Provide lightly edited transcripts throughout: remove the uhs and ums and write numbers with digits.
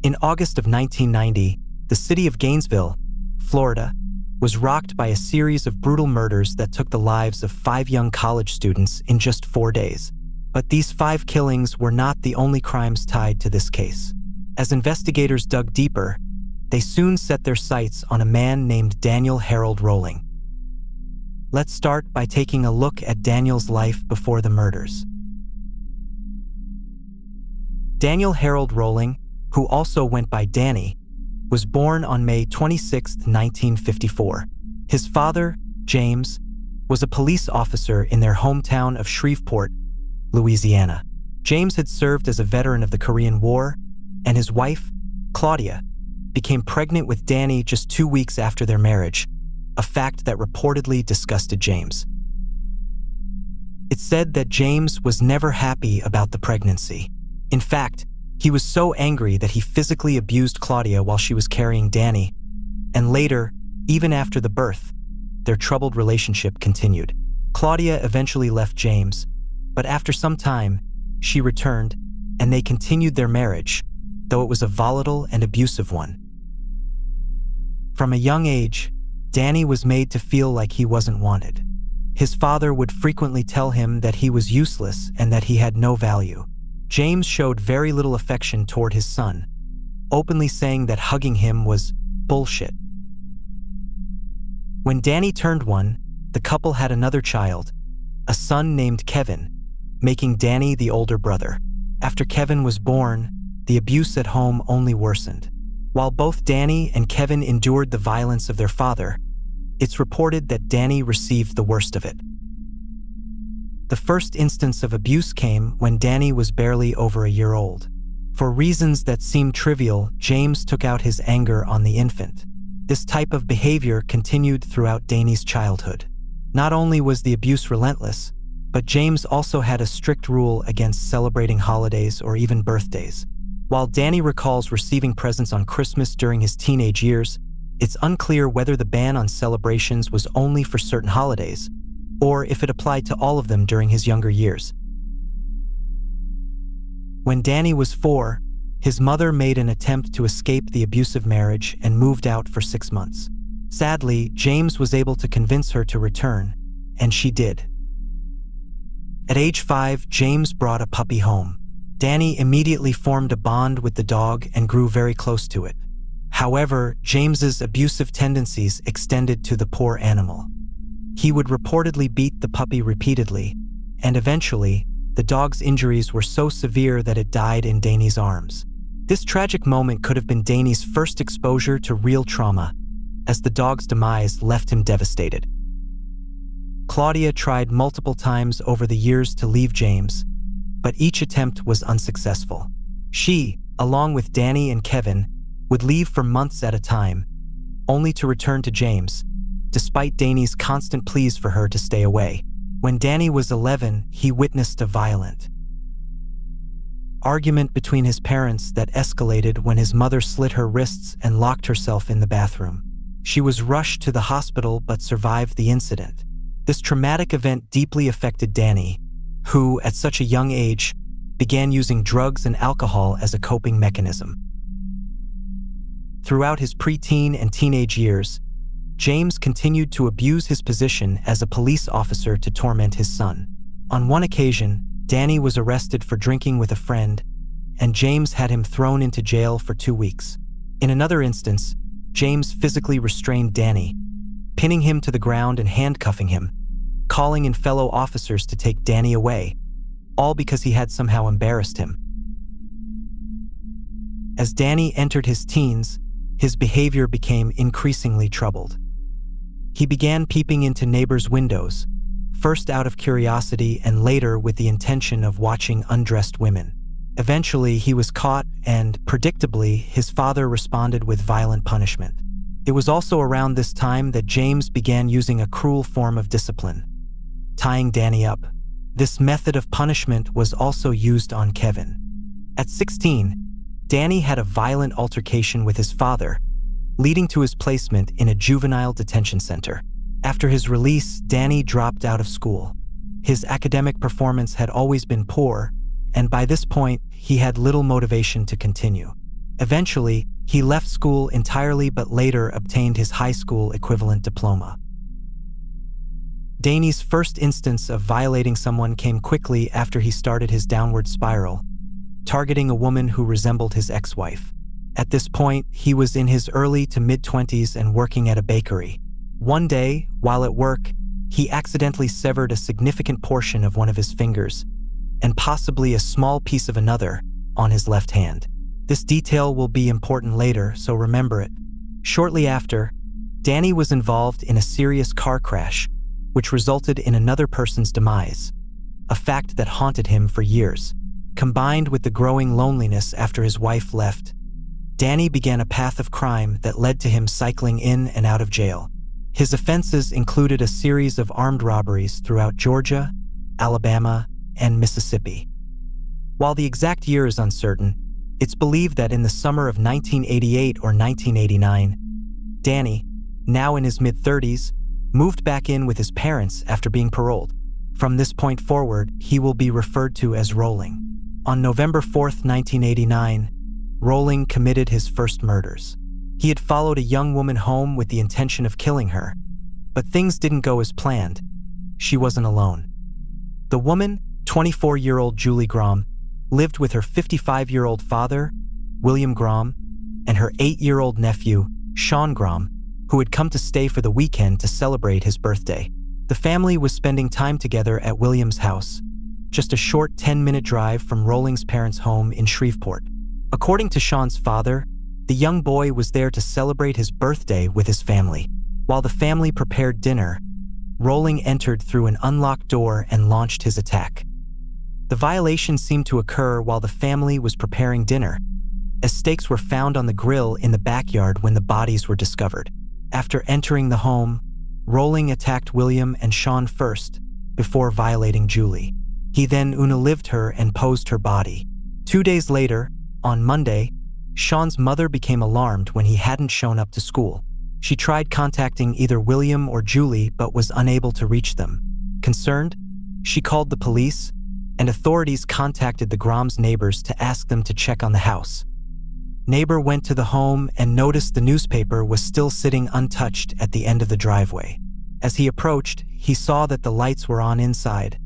In August of 1990, the city of Gainesville, Florida, was rocked by a series of brutal murders that took the lives of 5 young college students in just 4 days. But these 5 killings were not the only crimes tied to this case. As investigators dug deeper, they soon set their sights on a man named Daniel Harold Rowling. Let's start by taking a look at Daniel's life before the murders. Daniel Harold Rowling, who also went by Danny, was born on May 26, 1954. His father, James, was a police officer in their hometown of Shreveport, Louisiana. James had served as a veteran of the Korean War, and his wife, Claudia, became pregnant with Danny just 2 weeks after their marriage, a fact that reportedly disgusted James. It's said that James was never happy about the pregnancy. In fact, he was so angry that he physically abused Claudia while she was carrying Danny, and later, even after the birth, their troubled relationship continued. Claudia eventually left James, but after some time, she returned, and they continued their marriage, though it was a volatile and abusive one. From a young age, Danny was made to feel like he wasn't wanted. His father would frequently tell him that he was useless and that he had no value. James showed very little affection toward his son, openly saying that hugging him was bullshit. When Danny turned 1, the couple had another child, a son named Kevin, making Danny the older brother. After Kevin was born, the abuse at home only worsened. While both Danny and Kevin endured the violence of their father, it's reported that Danny received the worst of it. The first instance of abuse came when Danny was barely over a year old. For reasons that seemed trivial, James took out his anger on the infant. This type of behavior continued throughout Danny's childhood. Not only was the abuse relentless, but James also had a strict rule against celebrating holidays or even birthdays. While Danny recalls receiving presents on Christmas during his teenage years, it's unclear whether the ban on celebrations was only for certain holidays, or if it applied to all of them during his younger years. When Danny was 4, his mother made an attempt to escape the abusive marriage and moved out for 6 months. Sadly, James was able to convince her to return, and she did. At age 5, James brought a puppy home. Danny immediately formed a bond with the dog and grew very close to it. However, James's abusive tendencies extended to the poor animal. He would reportedly beat the puppy repeatedly, and eventually, the dog's injuries were so severe that it died in Danny's arms. This tragic moment could have been Danny's first exposure to real trauma, as the dog's demise left him devastated. Claudia tried multiple times over the years to leave James, but each attempt was unsuccessful. She, along with Danny and Kevin, would leave for months at a time, only to return to James, despite Danny's constant pleas for her to stay away. When Danny was 11, he witnessed a violent argument between his parents that escalated when his mother slit her wrists and locked herself in the bathroom. She was rushed to the hospital but survived the incident. This traumatic event deeply affected Danny, who, at such a young age, began using drugs and alcohol as a coping mechanism. Throughout his preteen and teenage years, James continued to abuse his position as a police officer to torment his son. On one occasion, Danny was arrested for drinking with a friend, and James had him thrown into jail for 2 weeks. In another instance, James physically restrained Danny, pinning him to the ground and handcuffing him, calling in fellow officers to take Danny away, all because he had somehow embarrassed him. As Danny entered his teens, his behavior became increasingly troubled. He began peeping into neighbors' windows, first out of curiosity and later with the intention of watching undressed women. Eventually, he was caught and, predictably, his father responded with violent punishment. It was also around this time that James began using a cruel form of discipline, tying Danny up. This method of punishment was also used on Kevin. At 16, Danny had a violent altercation with his father, leading to his placement in a juvenile detention center. After his release, Danny dropped out of school. His academic performance had always been poor, and by this point, he had little motivation to continue. Eventually, he left school entirely but later obtained his high school equivalent diploma. Danny's first instance of violating someone came quickly after he started his downward spiral, targeting a woman who resembled his ex-wife. At this point, he was in his early to mid-20s and working at a bakery. One day, while at work, he accidentally severed a significant portion of one of his fingers, and possibly a small piece of another, on his left hand. This detail will be important later, so remember it. Shortly after, Danny was involved in a serious car crash, which resulted in another person's demise, a fact that haunted him for years. Combined with the growing loneliness after his wife left, Danny began a path of crime that led to him cycling in and out of jail. His offenses included a series of armed robberies throughout Georgia, Alabama, and Mississippi. While the exact year is uncertain, it's believed that in the summer of 1988 or 1989, Danny, now in his mid-30s, moved back in with his parents after being paroled. From this point forward, he will be referred to as Rowling. On November 4, 1989, Rowling committed his first murders. He had followed a young woman home with the intention of killing her, but things didn't go as planned. She wasn't alone. The woman, 24-year-old Julie Grom, lived with her 55-year-old father, William Grom, and her 8-year-old nephew, Sean Grom, who had come to stay for the weekend to celebrate his birthday. The family was spending time together at William's house, just a short 10-minute drive from Rowling's parents' home in Shreveport. According to Sean's father, the young boy was there to celebrate his birthday with his family. While the family prepared dinner, Rowling entered through an unlocked door and launched his attack. The violation seemed to occur while the family was preparing dinner, as steaks were found on the grill in the backyard when the bodies were discovered. After entering the home, Rowling attacked William and Sean first, before violating Julie. He then unalived her and posed her body. 2 days later, on Monday, Sean's mother became alarmed when he hadn't shown up to school. She tried contacting either William or Julie but was unable to reach them. Concerned, she called the police, and authorities contacted the Groms' neighbors to ask them to check on the house. Neighbor went to the home and noticed the newspaper was still sitting untouched at the end of the driveway. As he approached, he saw that the lights were on inside,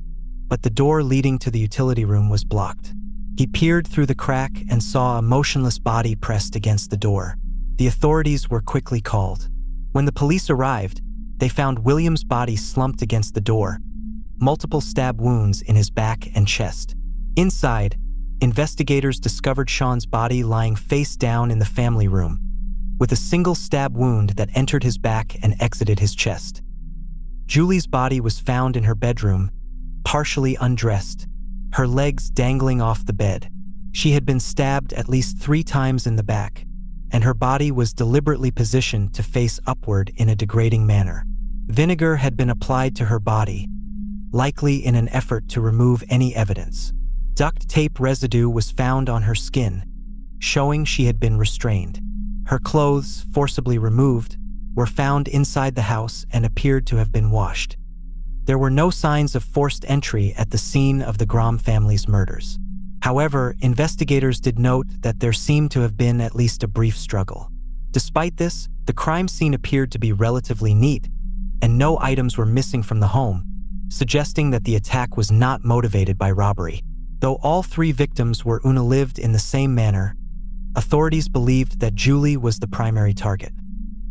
but the door leading to the utility room was blocked. He peered through the crack and saw a motionless body pressed against the door. The authorities were quickly called. When the police arrived, they found William's body slumped against the door, multiple stab wounds in his back and chest. Inside, investigators discovered Sean's body lying face down in the family room, with a single stab wound that entered his back and exited his chest. Julie's body was found in her bedroom, partially undressed, her legs dangling off the bed. She had been stabbed at least 3 times in the back, and her body was deliberately positioned to face upward in a degrading manner. Vinegar had been applied to her body, likely in an effort to remove any evidence. Duct tape residue was found on her skin, showing she had been restrained. Her clothes, forcibly removed, were found inside the house and appeared to have been washed. There were no signs of forced entry at the scene of the Grom family's murders. However, investigators did note that there seemed to have been at least a brief struggle. Despite this, the crime scene appeared to be relatively neat, and no items were missing from the home, suggesting that the attack was not motivated by robbery. Though all 3 victims were unalived in the same manner, authorities believed that Julie was the primary target.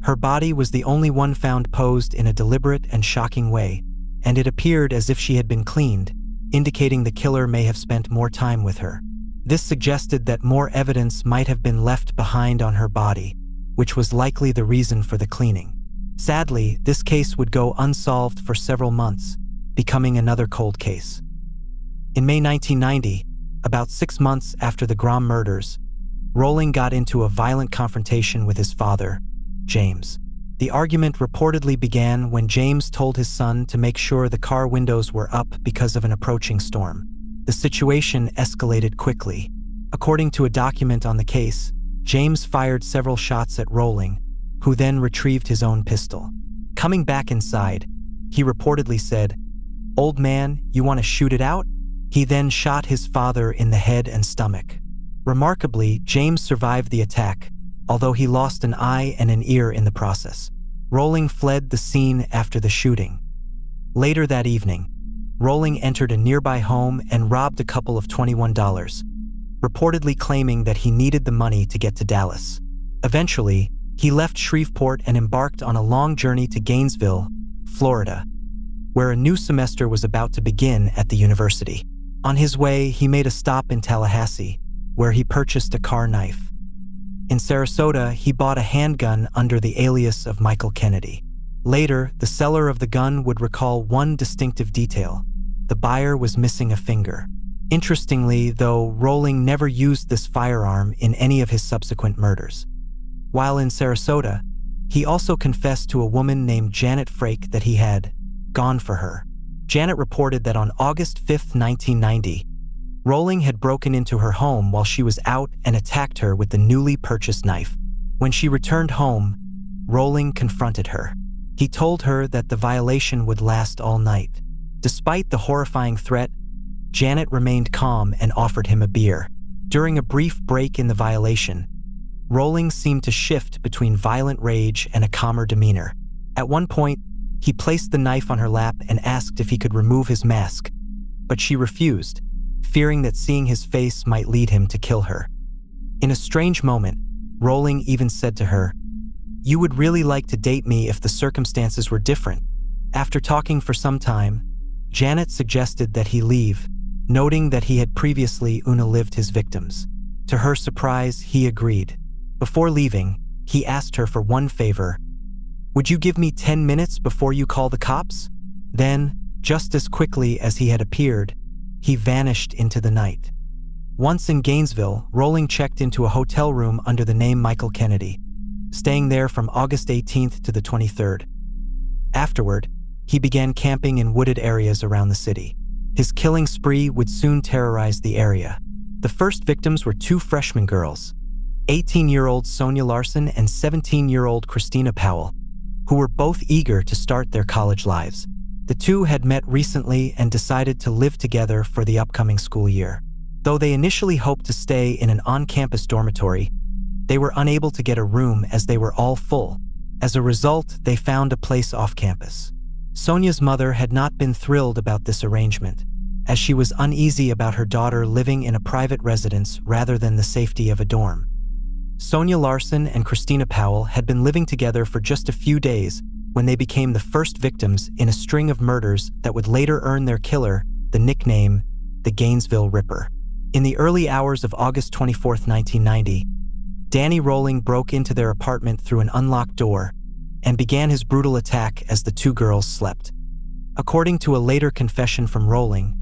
Her body was the only one found posed in a deliberate and shocking way, and it appeared as if she had been cleaned, indicating the killer may have spent more time with her. This suggested that more evidence might have been left behind on her body, which was likely the reason for the cleaning. Sadly, this case would go unsolved for several months, becoming another cold case. In May 1990, about 6 months after the Grom murders, Rowling got into a violent confrontation with his father, James. The argument reportedly began when James told his son to make sure the car windows were up because of an approaching storm. The situation escalated quickly. According to a document on the case, James fired several shots at Rowling, who then retrieved his own pistol. Coming back inside, he reportedly said, "Old man, you want to shoot it out?" He then shot his father in the head and stomach. Remarkably, James survived the attack, although he lost an eye and an ear in the process. Rowling fled the scene after the shooting. Later that evening, Rowling entered a nearby home and robbed a couple of $21, reportedly claiming that he needed the money to get to Dallas. Eventually, he left Shreveport and embarked on a long journey to Gainesville, Florida, where a new semester was about to begin at the university. On his way, he made a stop in Tallahassee, where he purchased a car knife. In Sarasota, he bought a handgun under the alias of Michael Kennedy. Later, the seller of the gun would recall one distinctive detail: the buyer was missing a finger. Interestingly, though, Rowling never used this firearm in any of his subsequent murders. While in Sarasota, he also confessed to a woman named Janet Frake that he had gone for her. Janet reported that on August 5, 1990, Rowling had broken into her home while she was out and attacked her with the newly purchased knife. When she returned home, Rowling confronted her. He told her that the violation would last all night. Despite the horrifying threat, Janet remained calm and offered him a beer. During a brief break in the violation, Rowling seemed to shift between violent rage and a calmer demeanor. At one point, he placed the knife on her lap and asked if he could remove his mask, but she refused, fearing that seeing his face might lead him to kill her. In a strange moment, Rowling even said to her, "You would really like to date me if the circumstances were different." After talking for some time, Janet suggested that he leave, noting that he had previously unalived his victims. To her surprise, he agreed. Before leaving, he asked her for one favor. "Would you give me 10 minutes before you call the cops?" Then, just as quickly as he had appeared, he vanished into the night. Once in Gainesville, Rowling checked into a hotel room under the name Michael Kennedy, staying there from August 18th to the 23rd. Afterward, he began camping in wooded areas around the city. His killing spree would soon terrorize the area. The first victims were two freshman girls, 18-year-old Sonia Larson and 17-year-old Christina Powell, who were both eager to start their college lives. The two had met recently and decided to live together for the upcoming school year. Though they initially hoped to stay in an on-campus dormitory, they were unable to get a room as they were all full. As a result, they found a place off-campus. Sonia's mother had not been thrilled about this arrangement, as she was uneasy about her daughter living in a private residence rather than the safety of a dorm. Sonia Larson and Christina Powell had been living together for just a few days when they became the first victims in a string of murders that would later earn their killer the nickname the Gainesville Ripper. In the early hours of August 24, 1990, Danny Rowling broke into their apartment through an unlocked door and began his brutal attack as the two girls slept. According to a later confession from Rowling,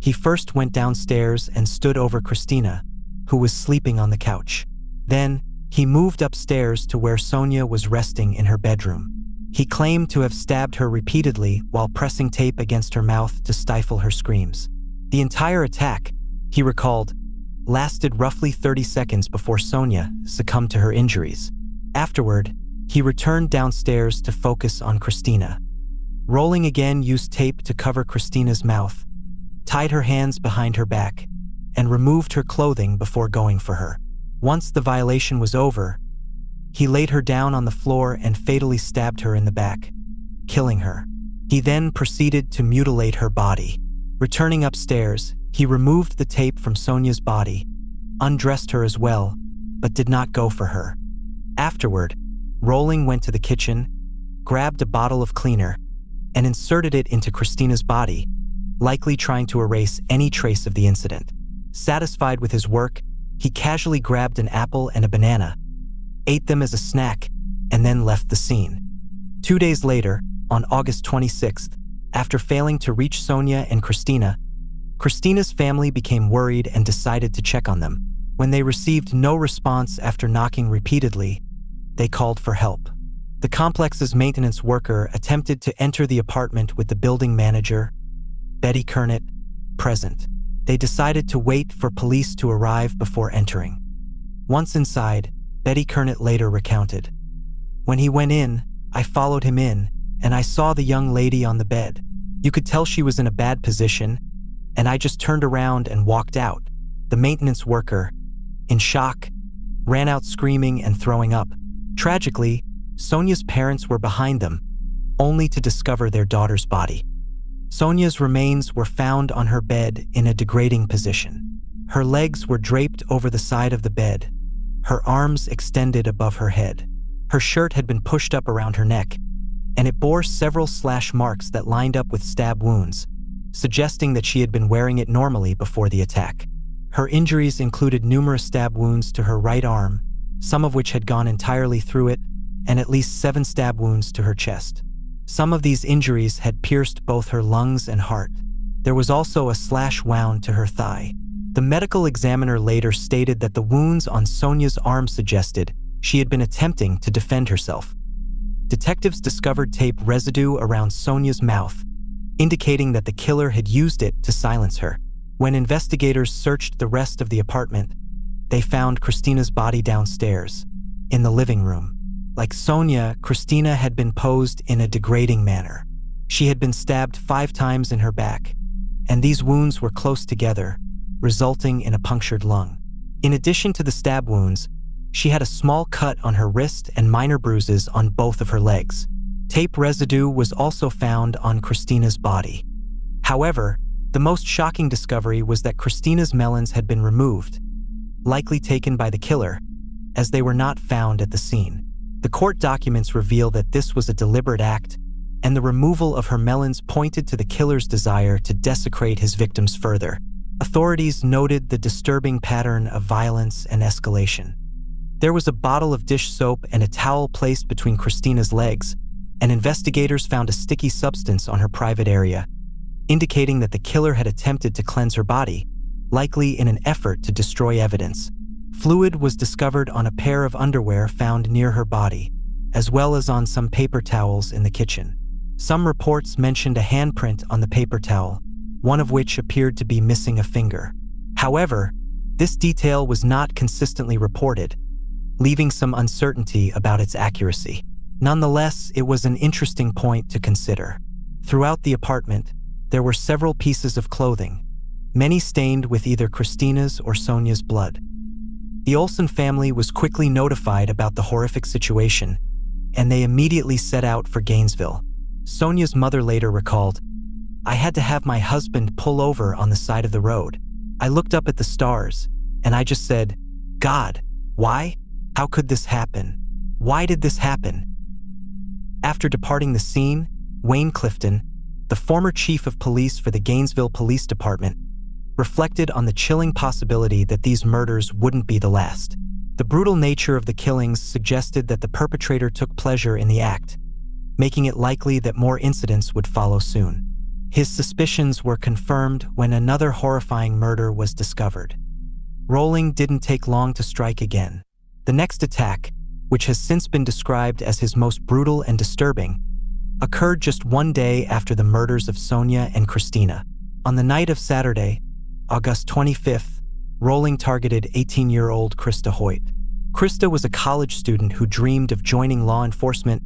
he first went downstairs and stood over Christina, who was sleeping on the couch. Then, he moved upstairs to where Sonia was resting in her bedroom. He claimed to have stabbed her repeatedly while pressing tape against her mouth to stifle her screams. The entire attack, he recalled, lasted roughly 30 seconds before Sonia succumbed to her injuries. Afterward, he returned downstairs to focus on Christina. Rowling again used tape to cover Christina's mouth, tied her hands behind her back, and removed her clothing before going for her. Once the violation was over, he laid her down on the floor and fatally stabbed her in the back, killing her. He then proceeded to mutilate her body. Returning upstairs, he removed the tape from Sonia's body, undressed her as well, but did not go for her. Afterward, Rowling went to the kitchen, grabbed a bottle of cleaner, and inserted it into Christina's body, likely trying to erase any trace of the incident. Satisfied with his work, he casually grabbed an apple and a banana, ate them as a snack, and then left the scene. 2 days later, on August 26th, after failing to reach Sonia and Christina, Christina's family became worried and decided to check on them. When they received no response after knocking repeatedly, they called for help. The complex's maintenance worker attempted to enter the apartment with the building manager, Betty Kernet, present. They decided to wait for police to arrive before entering. Once inside, Betty Kernet later recounted, "When he went in, I followed him in, and I saw the young lady on the bed. You could tell she was in a bad position, and I just turned around and walked out." The maintenance worker, in shock, ran out screaming and throwing up. Tragically, Sonia's parents were behind them, only to discover their daughter's body. Sonia's remains were found on her bed in a degrading position. Her legs were draped over the side of the bed, her arms extended above her head. Her shirt had been pushed up around her neck, and it bore several slash marks that lined up with stab wounds, suggesting that she had been wearing it normally before the attack. Her injuries included numerous stab wounds to her right arm, some of which had gone entirely through it, and at least 7 stab wounds to her chest. Some of these injuries had pierced both her lungs and heart. There was also a slash wound to her thigh. The medical examiner later stated that the wounds on Sonia's arm suggested she had been attempting to defend herself. Detectives discovered tape residue around Sonia's mouth, indicating that the killer had used it to silence her. When investigators searched the rest of the apartment, they found Christina's body downstairs, in the living room. Like Sonia, Christina had been posed in a degrading manner. She had been stabbed 5 times in her back, and these wounds were close together, resulting in a punctured lung. In addition to the stab wounds, she had a small cut on her wrist and minor bruises on both of her legs. Tape residue was also found on Christina's body. However, the most shocking discovery was that Christina's melons had been removed, likely taken by the killer, as they were not found at the scene. The court documents reveal that this was a deliberate act, and the removal of her melons pointed to the killer's desire to desecrate his victims further. Authorities noted the disturbing pattern of violence and escalation. There was a bottle of dish soap and a towel placed between Christina's legs, and investigators found a sticky substance on her private area, indicating that the killer had attempted to cleanse her body, likely in an effort to destroy evidence. Fluid was discovered on a pair of underwear found near her body, as well as on some paper towels in the kitchen. Some reports mentioned a handprint on the paper towel, one of which appeared to be missing a finger. However, this detail was not consistently reported, leaving some uncertainty about its accuracy. Nonetheless, it was an interesting point to consider. Throughout the apartment, there were several pieces of clothing, many stained with either Christina's or Sonia's blood. The Olsen family was quickly notified about the horrific situation, and they immediately set out for Gainesville. Sonia's mother later recalled, "I had to have my husband pull over on the side of the road. I looked up at the stars, and I just said, 'God, why? How could this happen? Why did this happen?'" After departing the scene, Wayne Clifton, the former chief of police for the Gainesville Police Department, reflected on the chilling possibility that these murders wouldn't be the last. The brutal nature of the killings suggested that the perpetrator took pleasure in the act, making it likely that more incidents would follow soon. His suspicions were confirmed when another horrifying murder was discovered. Rowling didn't take long to strike again. The next attack, which has since been described as his most brutal and disturbing, occurred just 1 day after the murders of Sonia and Christina. On the night of Saturday, August 25th, Rowling targeted 18-year-old Krista Hoyt. Krista was a college student who dreamed of joining law enforcement,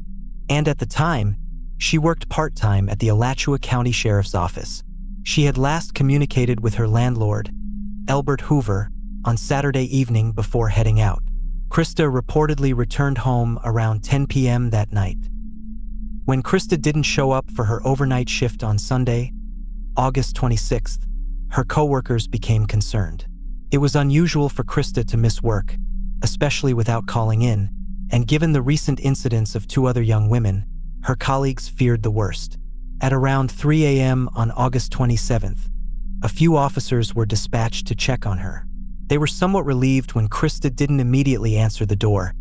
and at the time, she worked part-time at the Alachua County Sheriff's Office. She had last communicated with her landlord, Elbert Hoover, on Saturday evening before heading out. Krista reportedly returned home around 10 p.m. that night. When Krista didn't show up for her overnight shift on Sunday, August 26th, her coworkers became concerned. It was unusual for Krista to miss work, especially without calling in, and given the recent incidents of 2 other young women, her colleagues feared the worst. At around 3 a.m. on August 27th, a few officers were dispatched to check on her. They were somewhat relieved when Krista didn't immediately answer the door,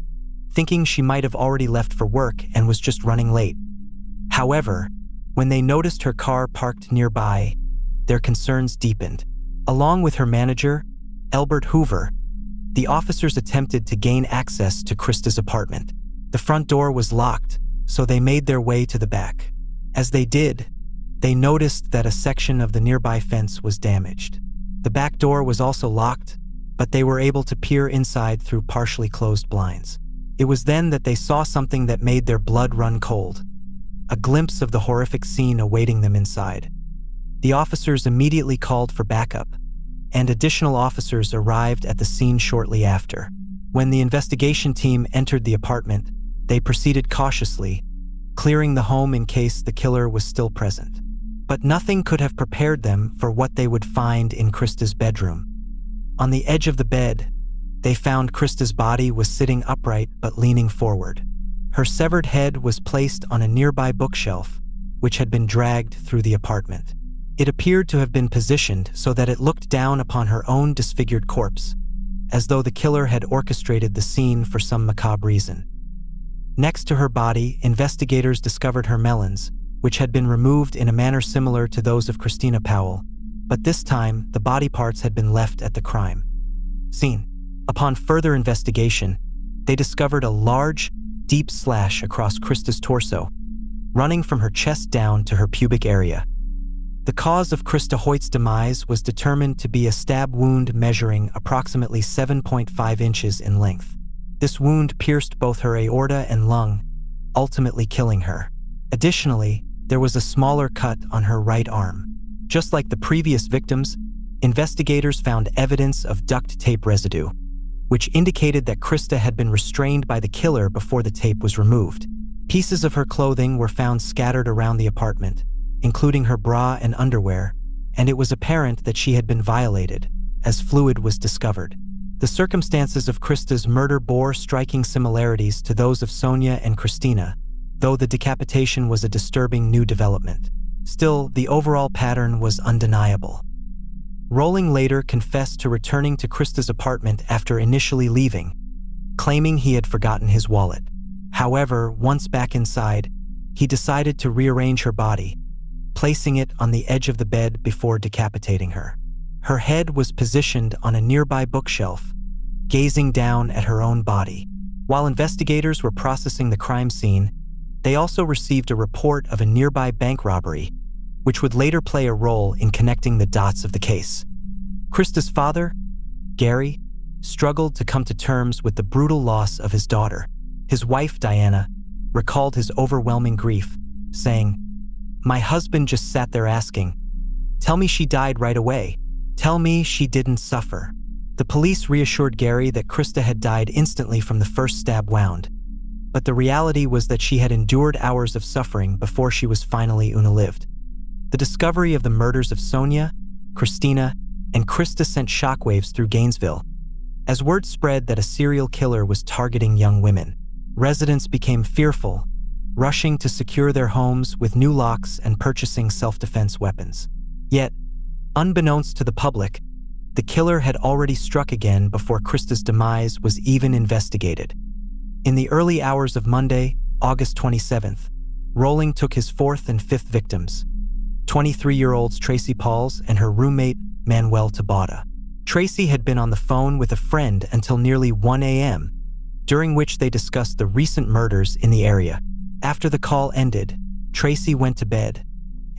thinking she might have already left for work and was just running late. However, when they noticed her car parked nearby, their concerns deepened. Along with her manager, Elbert Hoover, the officers attempted to gain access to Krista's apartment. The front door was locked, so they made their way to the back. As they did, they noticed that a section of the nearby fence was damaged. The back door was also locked, but they were able to peer inside through partially closed blinds. It was then that they saw something that made their blood run cold, a glimpse of the horrific scene awaiting them inside. The officers immediately called for backup, and additional officers arrived at the scene shortly after. When the investigation team entered the apartment, they proceeded cautiously, clearing the home in case the killer was still present. But nothing could have prepared them for what they would find in Krista's bedroom. On the edge of the bed, they found Krista's body was sitting upright but leaning forward. Her severed head was placed on a nearby bookshelf, which had been dragged through the apartment. It appeared to have been positioned so that it looked down upon her own disfigured corpse, as though the killer had orchestrated the scene for some macabre reason. Next to her body, investigators discovered her melons, which had been removed in a manner similar to those of Christina Powell, but this time the body parts had been left at the crime scene. Upon further investigation, they discovered a large, deep slash across Krista's torso, running from her chest down to her pubic area. The cause of Krista Hoyt's demise was determined to be a stab wound measuring approximately 7.5 inches in length. This wound pierced both her aorta and lung, ultimately killing her. Additionally, there was a smaller cut on her right arm. Just like the previous victims, investigators found evidence of duct tape residue, which indicated that Krista had been restrained by the killer before the tape was removed. Pieces of her clothing were found scattered around the apartment, including her bra and underwear, and it was apparent that she had been violated, as fluid was discovered. The circumstances of Krista's murder bore striking similarities to those of Sonia and Christina, though the decapitation was a disturbing new development. Still, the overall pattern was undeniable. Rowling later confessed to returning to Krista's apartment after initially leaving, claiming he had forgotten his wallet. However, once back inside, he decided to rearrange her body, placing it on the edge of the bed before decapitating her. Her head was positioned on a nearby bookshelf, gazing down at her own body. While investigators were processing the crime scene, they also received a report of a nearby bank robbery, which would later play a role in connecting the dots of the case. Krista's father, Gary, struggled to come to terms with the brutal loss of his daughter. His wife, Diana, recalled his overwhelming grief, saying, "My husband just sat there asking, 'Tell me she died right away. Tell me she didn't suffer.'" The police reassured Gary that Krista had died instantly from the first stab wound, but the reality was that she had endured hours of suffering before she was finally unalived. The discovery of the murders of Sonia, Christina, and Krista sent shockwaves through Gainesville. As word spread that a serial killer was targeting young women, residents became fearful, rushing to secure their homes with new locks and purchasing self-defense weapons. Yet, unbeknownst to the public, the killer had already struck again before Krista's demise was even investigated. In the early hours of Monday, August 27th, Rowling took his fourth and fifth victims, 23-year-olds Tracy Pauls and her roommate, Manuel Tabata. Tracy had been on the phone with a friend until nearly 1 a.m., during which they discussed the recent murders in the area. After the call ended, Tracy went to bed,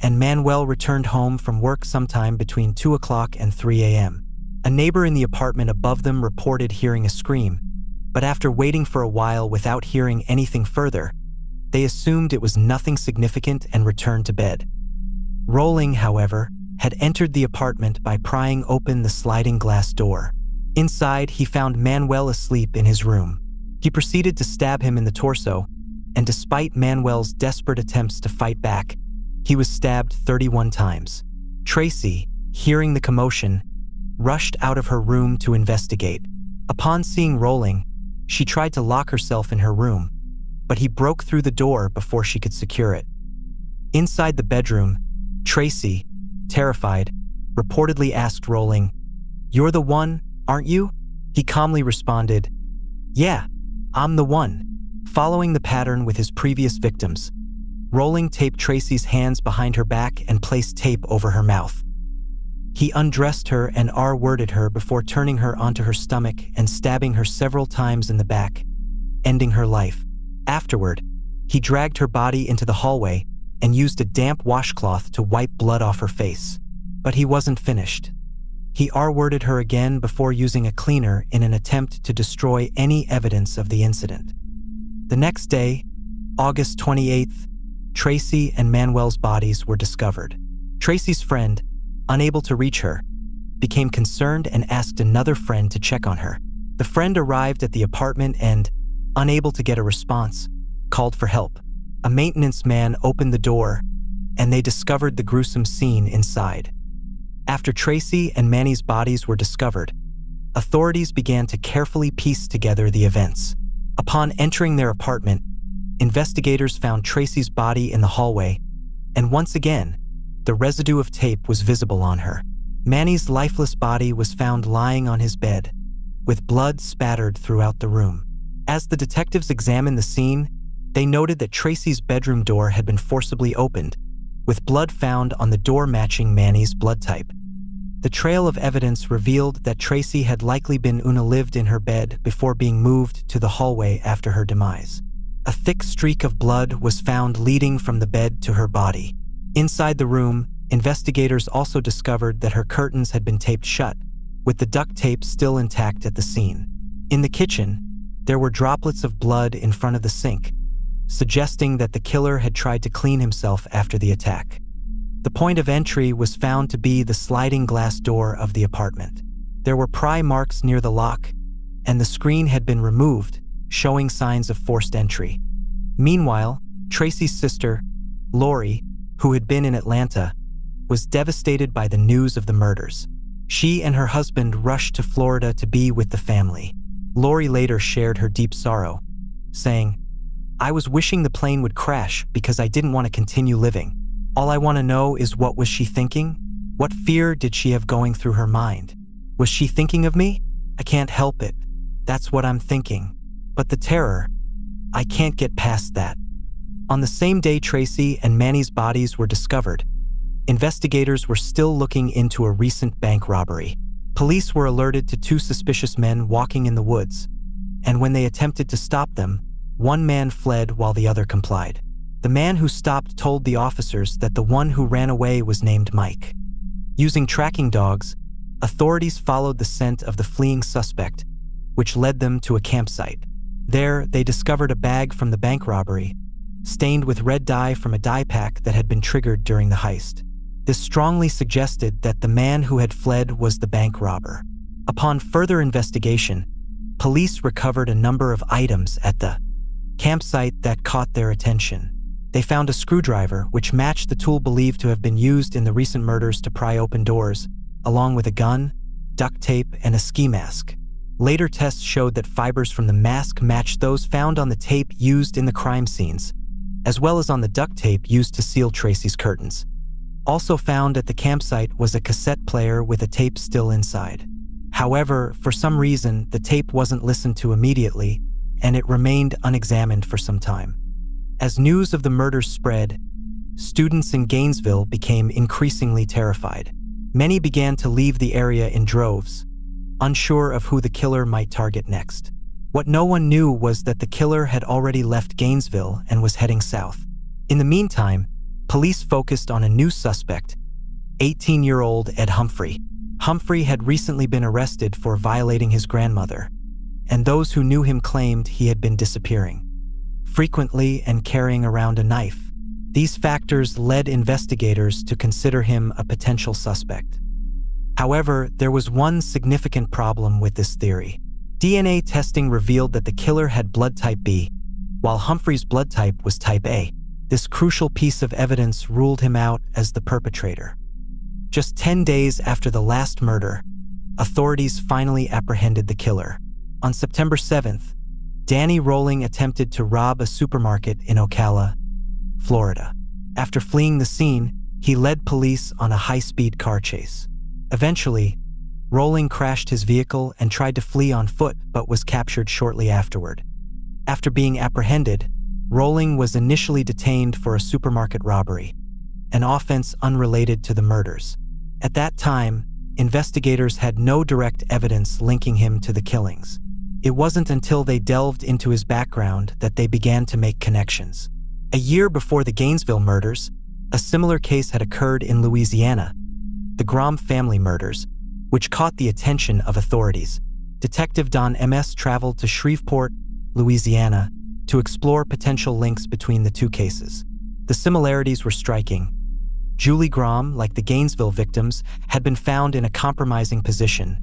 and Manuel returned home from work sometime between 2 o'clock and 3 a.m. A neighbor in the apartment above them reported hearing a scream, but after waiting for a while without hearing anything further, they assumed it was nothing significant and returned to bed. Rowling, however, had entered the apartment by prying open the sliding glass door. Inside, he found Manuel asleep in his room. He proceeded to stab him in the torso, and despite Manuel's desperate attempts to fight back, he was stabbed 31 times. Tracy, hearing the commotion, rushed out of her room to investigate. Upon seeing Rowling, she tried to lock herself in her room, but he broke through the door before she could secure it. Inside the bedroom, Tracy, terrified, reportedly asked Rowling, "You're the one, aren't you?" He calmly responded, "Yeah, I'm the one." Following the pattern with his previous victims, Rowling taped Tracy's hands behind her back and placed tape over her mouth. He undressed her and R-worded her before turning her onto her stomach and stabbing her several times in the back, ending her life. Afterward, he dragged her body into the hallway and used a damp washcloth to wipe blood off her face. But he wasn't finished. He R-worded her again before using a cleaner in an attempt to destroy any evidence of the incident. The next day, August 28th, Tracy and Manuel's bodies were discovered. Tracy's friend, unable to reach her, became concerned and asked another friend to check on her. The friend arrived at the apartment and, unable to get a response, called for help. A maintenance man opened the door, and they discovered the gruesome scene inside. After Tracy and Manny's bodies were discovered, authorities began to carefully piece together the events. Upon entering their apartment, investigators found Tracy's body in the hallway, and once again, the residue of tape was visible on her. Manny's lifeless body was found lying on his bed, with blood spattered throughout the room. As the detectives examined the scene, they noted that Tracy's bedroom door had been forcibly opened, with blood found on the door matching Manny's blood type. The trail of evidence revealed that Tracy had likely been unalived in her bed before being moved to the hallway after her demise. A thick streak of blood was found leading from the bed to her body. Inside the room, investigators also discovered that her curtains had been taped shut, with the duct tape still intact at the scene. In the kitchen, there were droplets of blood in front of the sink, suggesting that the killer had tried to clean himself after the attack. The point of entry was found to be the sliding glass door of the apartment. There were pry marks near the lock, and the screen had been removed, showing signs of forced entry. Meanwhile, Tracy's sister, Lori, who had been in Atlanta, was devastated by the news of the murders. She and her husband rushed to Florida to be with the family. Lori later shared her deep sorrow, saying, "I was wishing the plane would crash because I didn't want to continue living. All I want to know is, what was she thinking? What fear did she have going through her mind? Was she thinking of me? I can't help it. That's what I'm thinking. But the terror, I can't get past that." On the same day Tracy and Manny's bodies were discovered, investigators were still looking into a recent bank robbery. Police were alerted to two suspicious men walking in the woods, and when they attempted to stop them, one man fled while the other complied. The man who stopped told the officers that the one who ran away was named Mike. Using tracking dogs, authorities followed the scent of the fleeing suspect, which led them to a campsite. There, they discovered a bag from the bank robbery, stained with red dye from a dye pack that had been triggered during the heist. This strongly suggested that the man who had fled was the bank robber. Upon further investigation, police recovered a number of items at the campsite that caught their attention. They found a screwdriver which matched the tool believed to have been used in the recent murders to pry open doors, along with a gun, duct tape, and a ski mask. Later tests showed that fibers from the mask matched those found on the tape used in the crime scenes, as well as on the duct tape used to seal Tracy's curtains. Also found at the campsite was a cassette player with a tape still inside. However, for some reason, the tape wasn't listened to immediately, and it remained unexamined for some time. As news of the murders spread, students in Gainesville became increasingly terrified. Many began to leave the area in droves, unsure of who the killer might target next. What no one knew was that the killer had already left Gainesville and was heading south. In the meantime, police focused on a new suspect, 18-year-old Ed Humphrey. Humphrey had recently been arrested for violating his grandmother, and those who knew him claimed he had been disappearing frequently and carrying around a knife. These factors led investigators to consider him a potential suspect. However, there was one significant problem with this theory. DNA testing revealed that the killer had blood type B, while Humphrey's blood type was type A. This crucial piece of evidence ruled him out as the perpetrator. Just 10 days after the last murder, authorities finally apprehended the killer. On September 7th, Danny Rowling attempted to rob a supermarket in Ocala, Florida. After fleeing the scene, he led police on a high-speed car chase. Eventually, Rowling crashed his vehicle and tried to flee on foot but was captured shortly afterward. After being apprehended, Rowling was initially detained for a supermarket robbery, an offense unrelated to the murders. At that time, investigators had no direct evidence linking him to the killings. It wasn't until they delved into his background that they began to make connections. A year before the Gainesville murders, a similar case had occurred in Louisiana, the Grom family murders, which caught the attention of authorities. Detective Don M.S. traveled to Shreveport, Louisiana, to explore potential links between the two cases. The similarities were striking. Julie Grom, like the Gainesville victims, had been found in a compromising position,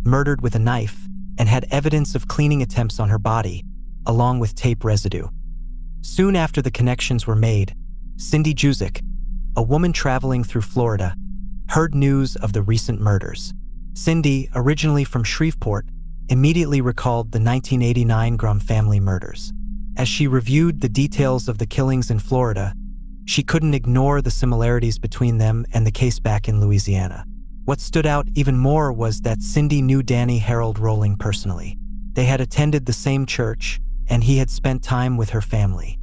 murdered with a knife, and had evidence of cleaning attempts on her body, along with tape residue. Soon after the connections were made, Cindy Juzik, a woman traveling through Florida, heard news of the recent murders. Cindy, originally from Shreveport, immediately recalled the 1989 Grom family murders. As she reviewed the details of the killings in Florida, she couldn't ignore the similarities between them and the case back in Louisiana. What stood out even more was that Cindy knew Daniel Harold Rowling personally. They had attended the same church, and he had spent time with her family.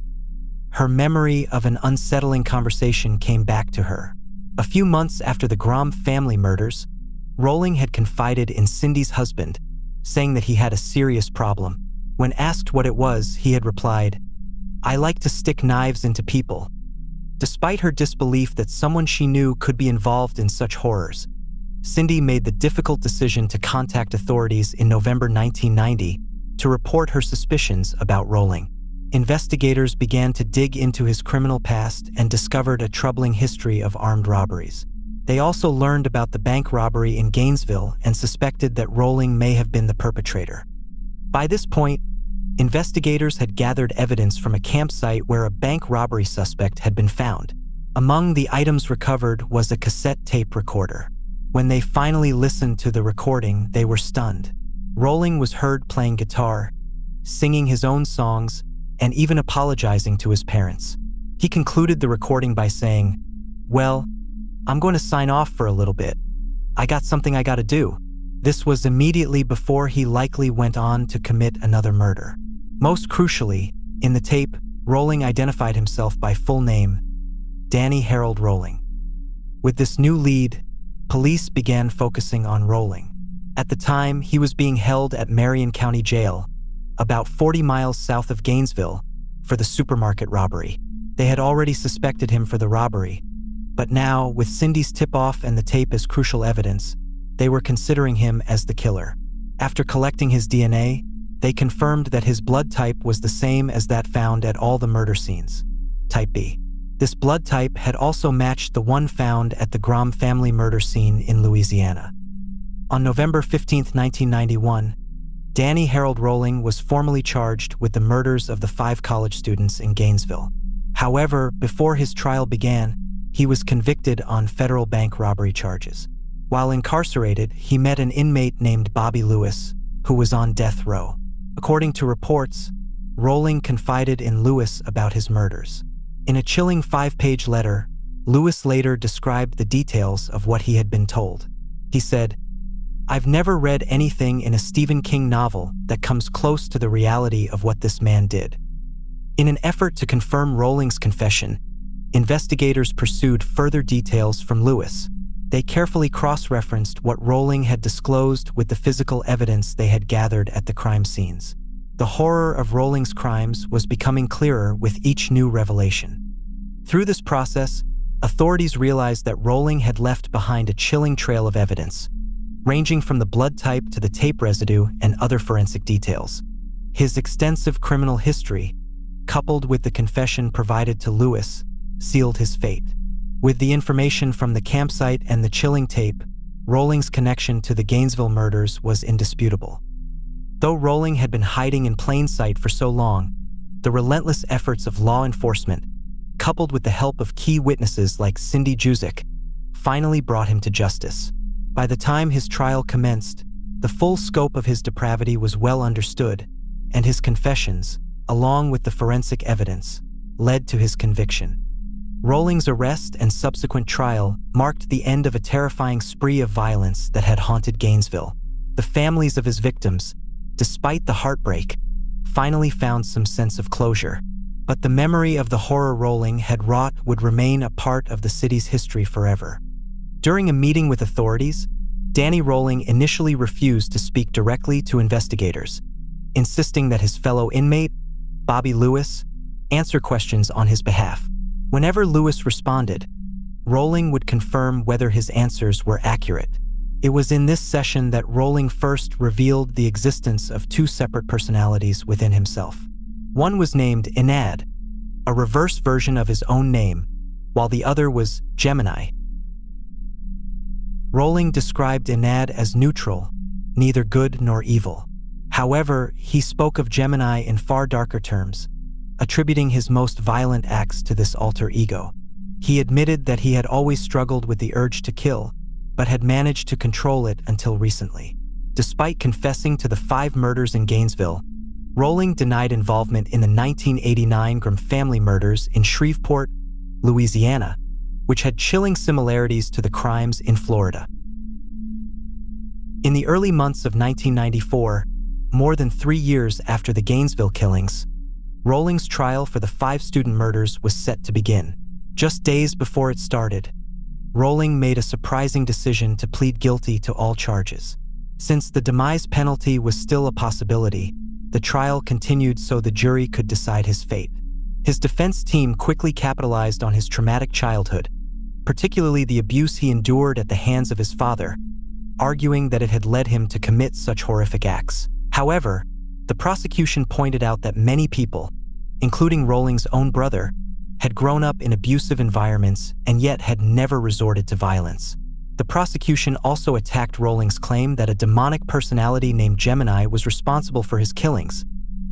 Her memory of an unsettling conversation came back to her. A few months after the Grom family murders, Rowling had confided in Cindy's husband, saying that he had a serious problem. When asked what it was, he had replied, "I like to stick knives into people." Despite her disbelief that someone she knew could be involved in such horrors, Cindy made the difficult decision to contact authorities in November 1990 to report her suspicions about Rowling. Investigators began to dig into his criminal past and discovered a troubling history of armed robberies. They also learned about the bank robbery in Gainesville and suspected that Rowling may have been the perpetrator. By this point, investigators had gathered evidence from a campsite where a bank robbery suspect had been found. Among the items recovered was a cassette tape recorder. When they finally listened to the recording, they were stunned. Rowling was heard playing guitar, singing his own songs, and even apologizing to his parents. He concluded the recording by saying, "Well, I'm going to sign off for a little bit. I got something I got to do." This was immediately before he likely went on to commit another murder. Most crucially, in the tape, Rowling identified himself by full name, Daniel Harold Rowling. With this new lead, police began focusing on Rowling. At the time, he was being held at Marion County Jail, about 40 miles south of Gainesville, for the supermarket robbery. They had already suspected him for the robbery, but now, with Cindy's tip-off and the tape as crucial evidence, they were considering him as the killer. After collecting his DNA, they confirmed that his blood type was the same as that found at all the murder scenes, type B. This blood type had also matched the one found at the Grom family murder scene in Louisiana. On November 15, 1991, Daniel Harold Rowling was formally charged with the murders of the 5 college students in Gainesville. However, before his trial began, he was convicted on federal bank robbery charges. While incarcerated, he met an inmate named Bobby Lewis, who was on death row. According to reports, Rowling confided in Lewis about his murders. In a chilling 5-page letter, Lewis later described the details of what he had been told. He said, "I've never read anything in a Stephen King novel that comes close to the reality of what this man did." In an effort to confirm Rowling's confession, investigators pursued further details from Lewis. They carefully cross-referenced what Rowling had disclosed with the physical evidence they had gathered at the crime scenes. The horror of Rowling's crimes was becoming clearer with each new revelation. Through this process, authorities realized that Rowling had left behind a chilling trail of evidence, ranging from the blood type to the tape residue and other forensic details. His extensive criminal history, coupled with the confession provided to Lewis, sealed his fate. With the information from the campsite and the chilling tape, Rowling's connection to the Gainesville murders was indisputable. Though Rowling had been hiding in plain sight for so long, the relentless efforts of law enforcement, coupled with the help of key witnesses like Cindy Juzik, finally brought him to justice. By the time his trial commenced, the full scope of his depravity was well understood, and his confessions, along with the forensic evidence, led to his conviction. Rowling's arrest and subsequent trial marked the end of a terrifying spree of violence that had haunted Gainesville. The families of his victims, despite the heartbreak, finally found some sense of closure. But the memory of the horror Rowling had wrought would remain a part of the city's history forever. During a meeting with authorities, Daniel Rowling initially refused to speak directly to investigators, insisting that his fellow inmate, Bobby Lewis, answer questions on his behalf. Whenever Lewis responded, Rowling would confirm whether his answers were accurate. It was in this session that Rowling first revealed the existence of 2 separate personalities within himself. One was named Enad, a reverse version of his own name, while the other was Gemini. Rowling described Enad as neutral, neither good nor evil. However, he spoke of Gemini in far darker terms, attributing his most violent acts to this alter ego. He admitted that he had always struggled with the urge to kill, but had managed to control it until recently. Despite confessing to the 5 murders in Gainesville, Rowling denied involvement in the 1989 Graham family murders in Shreveport, Louisiana, which had chilling similarities to the crimes in Florida. In the early months of 1994, more than 3 years after the Gainesville killings, Rowling's trial for the 5 student murders was set to begin. Just days before it started, Rowling made a surprising decision to plead guilty to all charges. Since the demise penalty was still a possibility, the trial continued so the jury could decide his fate. His defense team quickly capitalized on his traumatic childhood, particularly the abuse he endured at the hands of his father, arguing that it had led him to commit such horrific acts. However, the prosecution pointed out that many people, including Rowling's own brother, had grown up in abusive environments and yet had never resorted to violence. The prosecution also attacked Rowling's claim that a demonic personality named Gemini was responsible for his killings,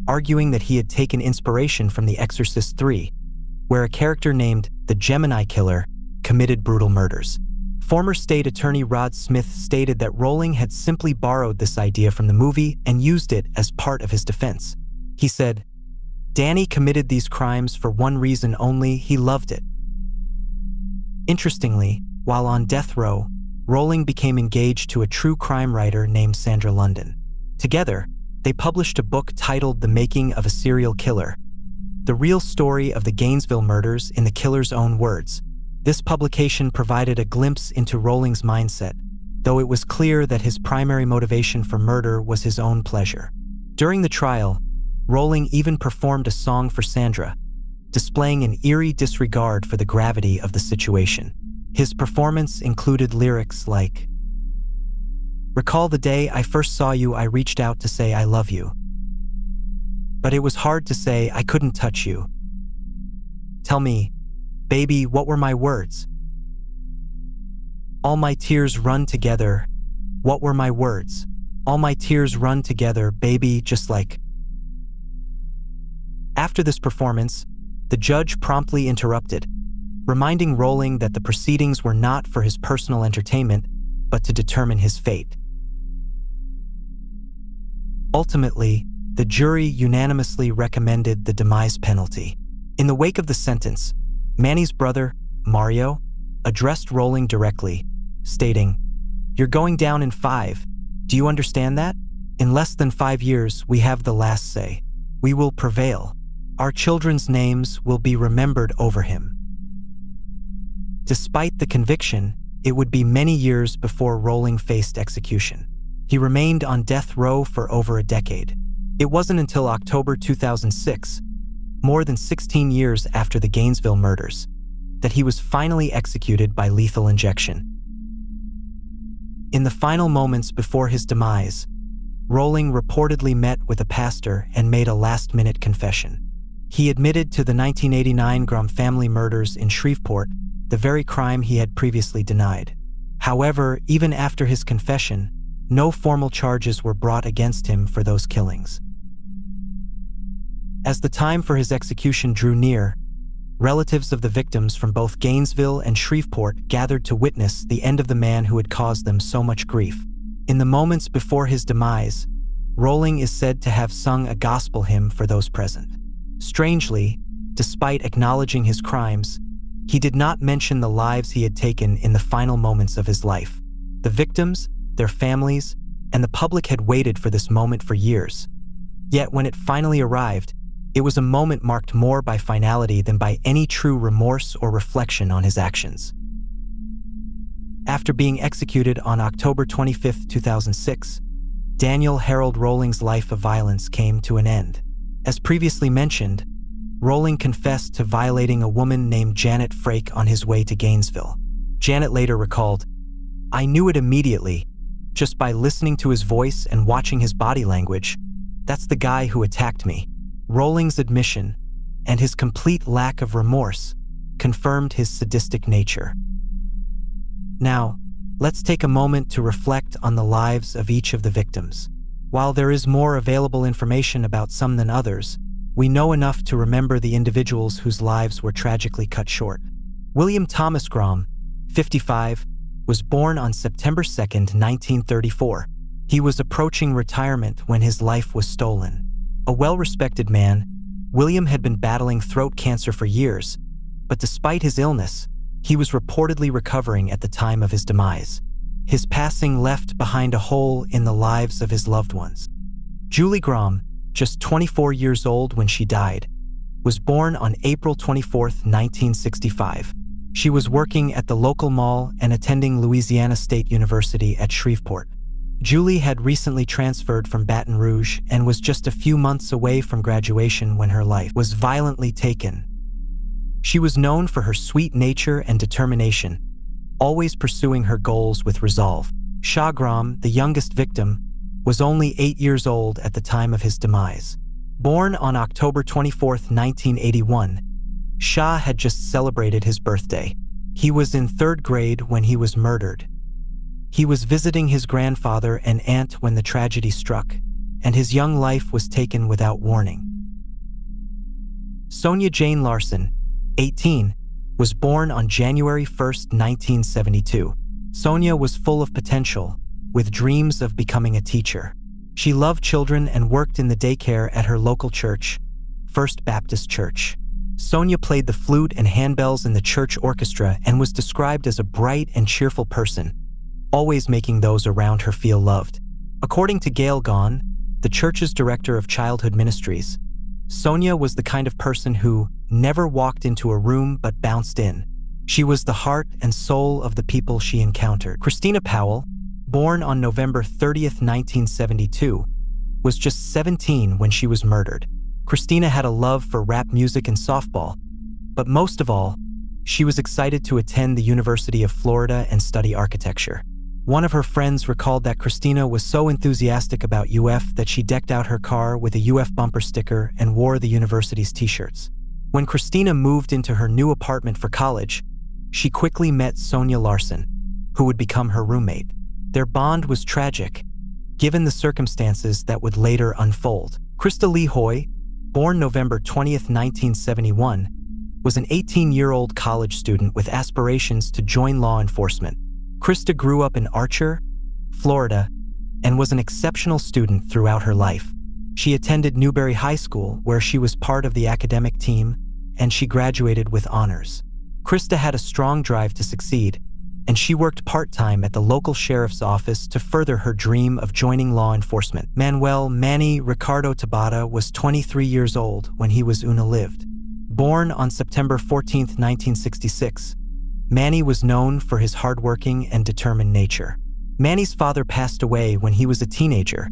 arguing that he had taken inspiration from The Exorcist III, where a character named the Gemini Killer committed brutal murders. Former state attorney Rod Smith stated that Rowling had simply borrowed this idea from the movie and used it as part of his defense. He said, "Danny committed these crimes for one reason only: he loved it." Interestingly, while on death row, Rowling became engaged to a true crime writer named Sandra London. Together, they published a book titled The Making of a Serial Killer, the real story of the Gainesville murders in the killer's own words. This publication provided a glimpse into Rowling's mindset, though it was clear that his primary motivation for murder was his own pleasure. During the trial, Rowling even performed a song for Sandra, displaying an eerie disregard for the gravity of the situation. His performance included lyrics like, "Recall the day I first saw you, I reached out to say I love you. But it was hard to say, I couldn't touch you. Tell me, baby, what were my words? All my tears run together. What were my words? All my tears run together, baby, just like..." After this performance, the judge promptly interrupted, reminding Rowling that the proceedings were not for his personal entertainment, but to determine his fate. Ultimately, the jury unanimously recommended the demise penalty. In the wake of the sentence, Manny's brother, Mario, addressed Rowling directly, stating, "You're going down in 5. Do you understand that? In less than 5 years, we have the last say. We will prevail. Our children's names will be remembered over him." Despite the conviction, it would be many years before Rowling faced execution. He remained on death row for over a decade. It wasn't until October 2006, more than 16 years after the Gainesville murders, that he was finally executed by lethal injection. In the final moments before his demise, Rowling reportedly met with a pastor and made a last-minute confession. He admitted to the 1989 Graham family murders in Shreveport, the very crime he had previously denied. However, even after his confession, no formal charges were brought against him for those killings. As the time for his execution drew near, relatives of the victims from both Gainesville and Shreveport gathered to witness the end of the man who had caused them so much grief. In the moments before his demise, Rowling is said to have sung a gospel hymn for those present. Strangely, despite acknowledging his crimes, he did not mention the lives he had taken in the final moments of his life. The victims, their families, and the public had waited for this moment for years. Yet when it finally arrived, it was a moment marked more by finality than by any true remorse or reflection on his actions. After being executed on October 25, 2006, Daniel Harold Rowling's life of violence came to an end. As previously mentioned, Rowling confessed to violating a woman named Janet Frake on his way to Gainesville. Janet later recalled, "I knew it immediately, just by listening to his voice and watching his body language. That's the guy who attacked me." Rowling's admission, and his complete lack of remorse, confirmed his sadistic nature. Now, let's take a moment to reflect on the lives of each of the victims. While there is more available information about some than others, we know enough to remember the individuals whose lives were tragically cut short. William Thomas Grom, 55, was born on September 2, 1934. He was approaching retirement when his life was stolen. A well-respected man, William had been battling throat cancer for years, but despite his illness, he was reportedly recovering at the time of his demise. His passing left behind a hole in the lives of his loved ones. Julie Grom, just 24 years old when she died, was born on April 24, 1965. She was working at the local mall and attending Louisiana State University at Shreveport. Julie had recently transferred from Baton Rouge and was just a few months away from graduation when her life was violently taken. She was known for her sweet nature and determination, always pursuing her goals with resolve. Shah Grom, the youngest victim, was only 8 years old at the time of his demise. Born on October 24, 1981, Shah had just celebrated his birthday. He was in 3rd grade when he was murdered. He was visiting his grandfather and aunt when the tragedy struck, and his young life was taken without warning. Sonia Jane Larson, 18, was born on January 1, 1972. Sonia was full of potential, with dreams of becoming a teacher. She loved children and worked in the daycare at her local church, First Baptist Church. Sonia played the flute and handbells in the church orchestra and was described as a bright and cheerful person, always making those around her feel loved. According to Gail Gaughan, the church's director of childhood ministries, Sonia was the kind of person who never walked into a room but bounced in. She was the heart and soul of the people she encountered. Christina Powell, born on November 30, 1972, was just 17 when she was murdered. Christina had a love for rap music and softball, but most of all, she was excited to attend the University of Florida and study architecture. One of her friends recalled that Christina was so enthusiastic about UF that she decked out her car with a UF bumper sticker and wore the university's t-shirts. When Christina moved into her new apartment for college, she quickly met Sonia Larson, who would become her roommate. Their bond was tragic, given the circumstances that would later unfold. Krista Lee Hoy, born November 20, 1971, was an 18-year-old college student with aspirations to join law enforcement. Krista grew up in Archer, Florida, and was an exceptional student throughout her life. She attended Newberry High School, where she was part of the academic team, and she graduated with honors. Krista had a strong drive to succeed, and she worked part-time at the local sheriff's office to further her dream of joining law enforcement. Manuel Manny Ricardo Tabata was 23 years old when he was lived. Born on September 14, 1966, Manny was known for his hardworking and determined nature. Manny's father passed away when he was a teenager,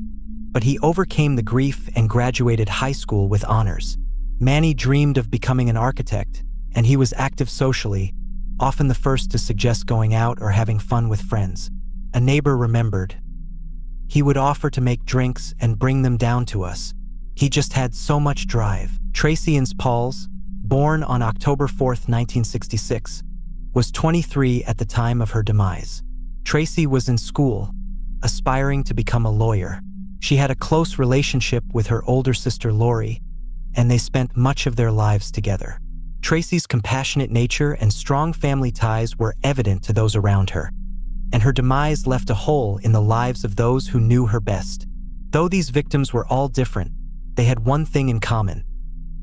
but he overcame the grief and graduated high school with honors. Manny dreamed of becoming an architect, and he was active socially, often the first to suggest going out or having fun with friends. A neighbor remembered, "He would offer to make drinks and bring them down to us. He just had so much drive." Tracy Ince Pauls, born on October 4, 1966, was 23 at the time of her demise. Tracy was in school, aspiring to become a lawyer. She had a close relationship with her older sister Lori, and they spent much of their lives together. Tracy's compassionate nature and strong family ties were evident to those around her, and her demise left a hole in the lives of those who knew her best. Though these victims were all different, they had one thing in common.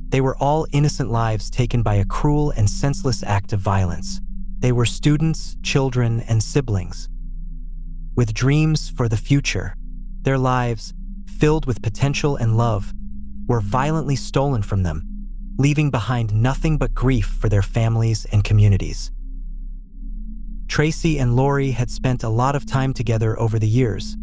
They were all innocent lives taken by a cruel and senseless act of violence. They were students, children, and siblings, with dreams for the future. Their lives, filled with potential and love, were violently stolen from them, leaving behind nothing but grief for their families and communities. Tracy and Lori had spent a lot of time together over the years,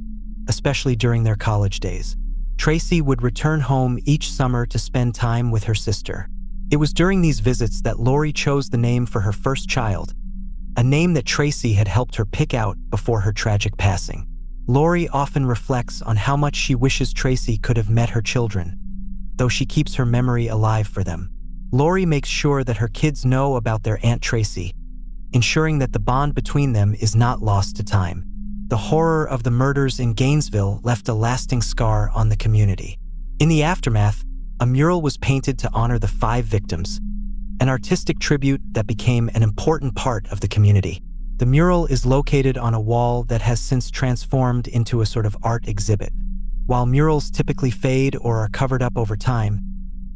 especially during their college days. Tracy would return home each summer to spend time with her sister. It was during these visits that Lori chose the name for her first child, a name that Tracy had helped her pick out before her tragic passing. Lori often reflects on how much she wishes Tracy could have met her children, though she keeps her memory alive for them. Lori makes sure that her kids know about their Aunt Tracy, ensuring that the bond between them is not lost to time. The horror of the murders in Gainesville left a lasting scar on the community. In the aftermath, a mural was painted to honor the 5 victims, an artistic tribute that became an important part of the community. The mural is located on a wall that has since transformed into a sort of art exhibit. While murals typically fade or are covered up over time,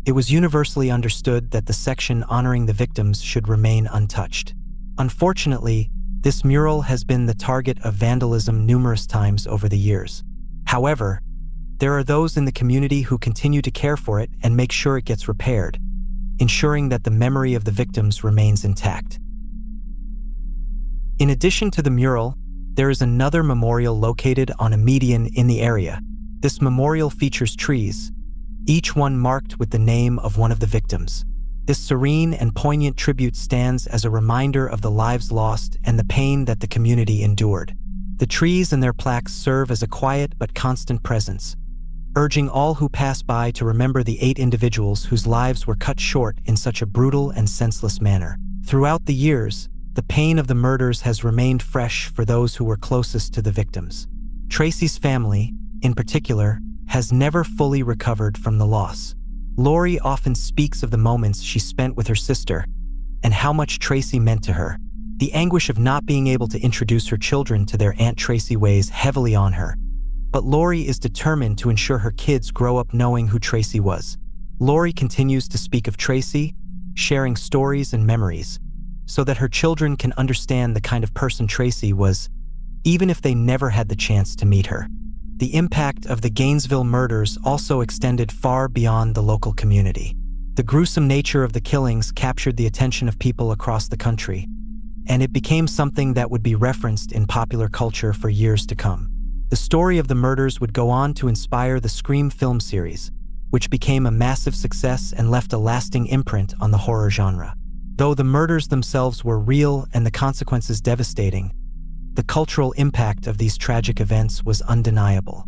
it was universally understood that the section honoring the victims should remain untouched. Unfortunately, this mural has been the target of vandalism numerous times over the years. However, there are those in the community who continue to care for it and make sure it gets repaired, ensuring that the memory of the victims remains intact. In addition to the mural, there is another memorial located on a median in the area. This memorial features trees, each one marked with the name of one of the victims. This serene and poignant tribute stands as a reminder of the lives lost and the pain that the community endured. The trees and their plaques serve as a quiet but constant presence, urging all who pass by to remember the 8 individuals whose lives were cut short in such a brutal and senseless manner. Throughout the years, the pain of the murders has remained fresh for those who were closest to the victims. Tracy's family, in particular, has never fully recovered from the loss. Lori often speaks of the moments she spent with her sister and how much Tracy meant to her. The anguish of not being able to introduce her children to their Aunt Tracy weighs heavily on her. But Lori is determined to ensure her kids grow up knowing who Tracy was. Lori continues to speak of Tracy, sharing stories and memories, so that her children can understand the kind of person Tracy was, even if they never had the chance to meet her. The impact of the Gainesville murders also extended far beyond the local community. The gruesome nature of the killings captured the attention of people across the country, and it became something that would be referenced in popular culture for years to come. The story of the murders would go on to inspire the Scream film series, which became a massive success and left a lasting imprint on the horror genre. Though the murders themselves were real and the consequences devastating, the cultural impact of these tragic events was undeniable.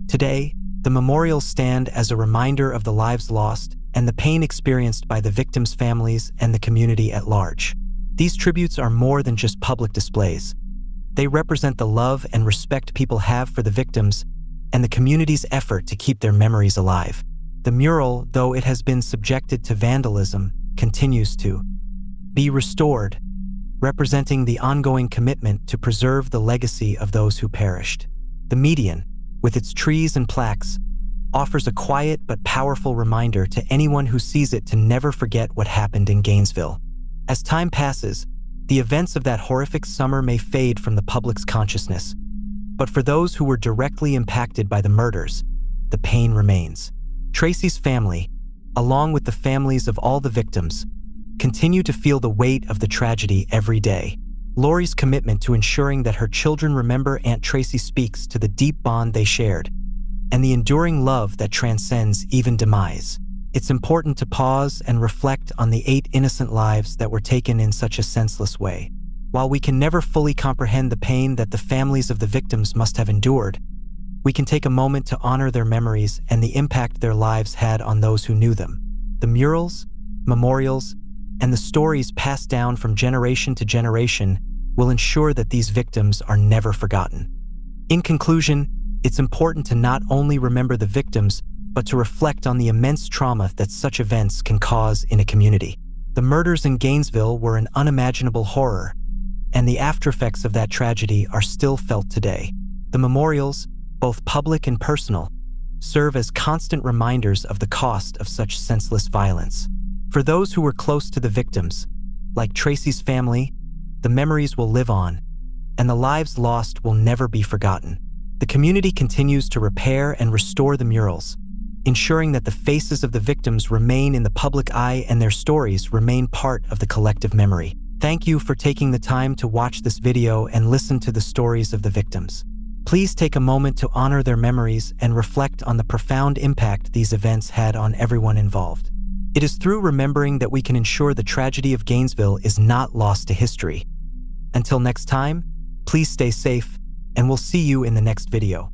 Today, the memorials stand as a reminder of the lives lost and the pain experienced by the victims' families and the community at large. These tributes are more than just public displays. They represent the love and respect people have for the victims and the community's effort to keep their memories alive. The mural, though it has been subjected to vandalism, continues to be restored, representing the ongoing commitment to preserve the legacy of those who perished. The median, with its trees and plaques, offers a quiet but powerful reminder to anyone who sees it to never forget what happened in Gainesville. As time passes, the events of that horrific summer may fade from the public's consciousness, but for those who were directly impacted by the murders, the pain remains. Tracy's family, along with the families of all the victims, continue to feel the weight of the tragedy every day. Lori's commitment to ensuring that her children remember Aunt Tracy speaks to the deep bond they shared and the enduring love that transcends even demise. It's important to pause and reflect on the 8 innocent lives that were taken in such a senseless way. While we can never fully comprehend the pain that the families of the victims must have endured, we can take a moment to honor their memories and the impact their lives had on those who knew them. The murals, memorials, and the stories passed down from generation to generation will ensure that these victims are never forgotten. In conclusion, it's important to not only remember the victims, but to reflect on the immense trauma that such events can cause in a community. The murders in Gainesville were an unimaginable horror, and the aftereffects of that tragedy are still felt today. The memorials, both public and personal, serve as constant reminders of the cost of such senseless violence. For those who were close to the victims, like Tracy's family, the memories will live on, and the lives lost will never be forgotten. The community continues to repair and restore the murals, ensuring that the faces of the victims remain in the public eye and their stories remain part of the collective memory. Thank you for taking the time to watch this video and listen to the stories of the victims. Please take a moment to honor their memories and reflect on the profound impact these events had on everyone involved. It is through remembering that we can ensure the tragedy of Gainesville is not lost to history. Until next time, please stay safe, and we'll see you in the next video.